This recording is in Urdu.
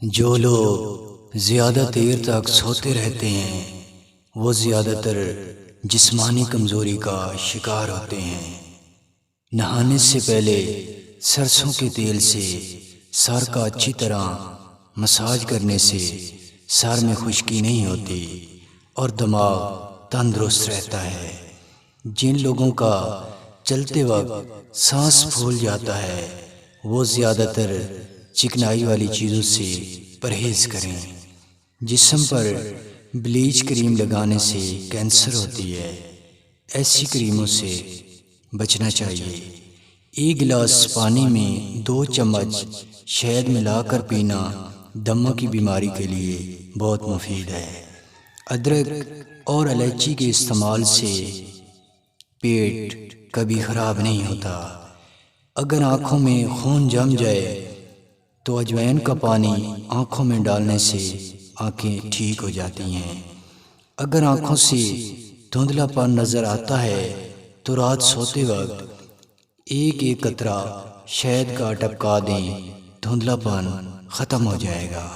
جو لوگ زیادہ دیر تک سوتے رہتے ہیں وہ زیادہ تر جسمانی کمزوری کا شکار ہوتے ہیں۔ نہانے سے پہلے سرسوں کے تیل سے سر کا اچھی طرح مساج کرنے سے سر میں خشکی نہیں ہوتی اور دماغ تندرست رہتا ہے۔ جن لوگوں کا چلتے وقت سانس پھول جاتا ہے وہ زیادہ تر چکنائی والی چیزوں سے پرہیز کریں۔ جسم پر بلیچ کریم لگانے سے کینسر ہوتی ہے، ایسی کریموں سے بچنا چاہیے۔ ایک گلاس پانی میں 2 چمچ شہد ملا کر پینا دمہ کی بیماری کے لیے بہت مفید ہے۔ ادرک اور الائچی کے استعمال سے پیٹ کبھی خراب نہیں ہوتا۔ اگر آنکھوں میں خون جم جائے تو اجوائن کا پانی آنکھوں میں ڈالنے سے آنکھیں ٹھیک ہو جاتی ہیں۔ اگر آنکھوں سے دھندلا پن نظر آتا ہے تو رات سوتے وقت ایک قطرہ شہد کا ٹپکا دیں، دھندلا پن ختم ہو جائے گا۔